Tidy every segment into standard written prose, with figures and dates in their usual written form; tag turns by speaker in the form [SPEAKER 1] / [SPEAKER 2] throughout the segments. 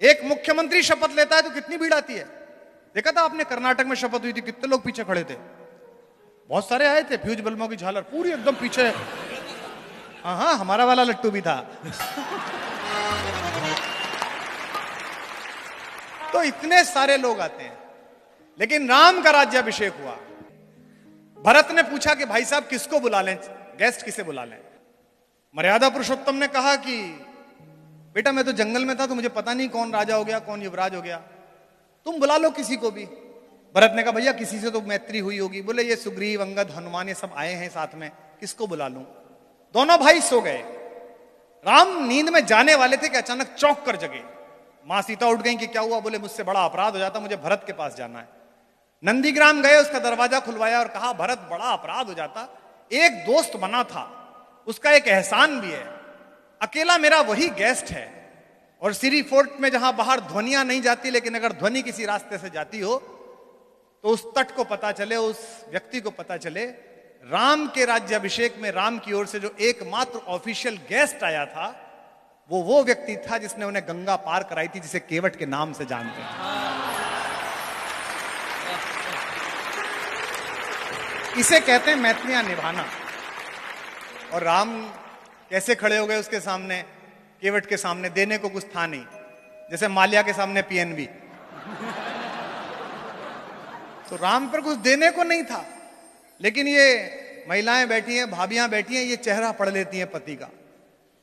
[SPEAKER 1] एक मुख्यमंत्री शपथ लेता है तो कितनी भीड़ आती है। देखा था आपने, कर्नाटक में शपथ हुई थी, कितने लोग पीछे खड़े थे, बहुत सारे आए थे, फ्यूज बल्बों की झालर पूरी एकदम पीछे। हाँ, हमारा वाला लट्टू भी था। तो इतने सारे लोग आते हैं। लेकिन राम का राज्याभिषेक हुआ, भरत ने पूछा कि भाई साहब किसको बुला लें, गेस्ट किसे बुला लें। मर्यादा पुरुषोत्तम ने कहा कि बेटा मैं तो जंगल में था तो मुझे पता नहीं कौन राजा हो गया कौन युवराज हो गया, तुम बुला लो किसी को भी। भरत ने कहा भैया किसी से तो मैत्री हुई होगी। बोले ये सुग्रीव अंगद हनुमान ये सब आए हैं साथ में, किसको बुला लूं। दोनों भाई सो गए। राम नींद में जाने वाले थे कि अचानक चौंक कर जगे। मां सीता उठ गई कि क्या हुआ। बोले मुझसे बड़ा अपराध हो जाता, मुझे भरत के पास जाना है। नंदीग्राम गए, उसका दरवाजा खुलवाया और कहा भरत बड़ा अपराध हो जाता, एक दोस्त बना था, उसका एक एहसान भी है, अकेला मेरा वही गेस्ट है। और सीरी फोर्ट में जहां बाहर ध्वनियां नहीं जाती, लेकिन अगर ध्वनि किसी रास्ते से जाती हो तो उस तट को पता चले, उस व्यक्ति को पता चले। राम के राज्याभिषेक में राम की ओर से जो एकमात्र ऑफिशियल गेस्ट आया था वो व्यक्ति था जिसने उन्हें गंगा पार कराई थी, जिसे केवट के नाम से जानते हैं। इसे कहते हैं मैत्रियां निभाना। और राम कैसे खड़े हो गए उसके सामने, केवट के सामने। देने को कुछ था नहीं, जैसे माल्या के सामने पीएनबी। तो राम पर कुछ देने को नहीं था, लेकिन ये महिलाएं बैठी हैं, भाभियां बैठी हैं, ये चेहरा पढ़ लेती हैं पति का।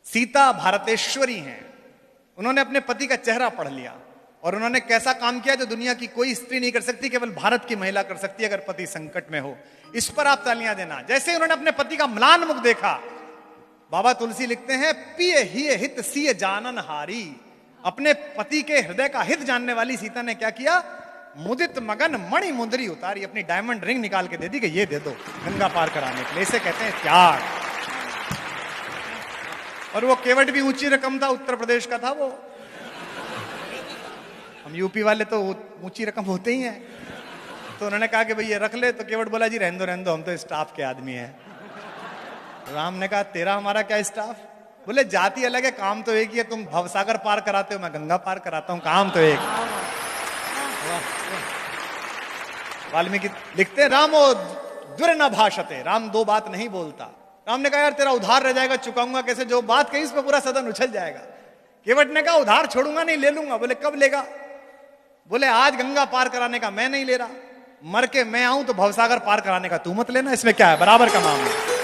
[SPEAKER 1] सीता भारतेश्वरी हैं, उन्होंने अपने पति का चेहरा पढ़ लिया। और उन्होंने कैसा काम किया जो दुनिया की कोई स्त्री नहीं कर सकती, केवल भारत की महिला कर सकती है अगर पति संकट में हो। इस पर आप तालियां देना। जैसे उन्होंने अपने पति का म्लान मुख देखा, बाबा तुलसी लिखते हैं पिय ही हित सिय जानन हारी। अपने पति के हृदय का हित जानने वाली सीता ने क्या किया, मुदित मगन मणि मुंदरी उतारी, अपनी डायमंड रिंग निकाल के दे दी कि ये दे दो गंगा पार कराने के लिए। इसे कहते हैं त्याग। और वो केवट भी ऊंची रकम था, उत्तर प्रदेश का था वो। हम यूपी वाले तो ऊंची रकम होते ही हैं। तो उन्होंने कहा कि भाई ये रख ले, तो केवट बोला जी रहने दो हम तो स्टाफ के आदमी हैं। राम ने कहा तेरा हमारा क्या स्टाफ। बोले जाति अलग है, काम तो एक ही है, तुम भवसागर पार कराते हो, मैं गंगा पार कराता हूं, काम तो एक। वाल्मीकि लिखते हैं रामो दुर न भाषते, राम दो बात नहीं बोलता। राम ने कहा यार तेरा उधार रह जाएगा, चुकाऊंगा कैसे, जो बात कही इस पर पूरा सदन उछल जाएगा। केवट ने कहा उधार छोड़ूंगा नहीं, ले लूंगा। बोले कब लेगा। बोले आज गंगा पार कराने का मैं नहीं ले रहा, मर के मैं आऊं तो भवसागर पार कराने का तू मत लेना, इसमें क्या है, बराबर का मामला।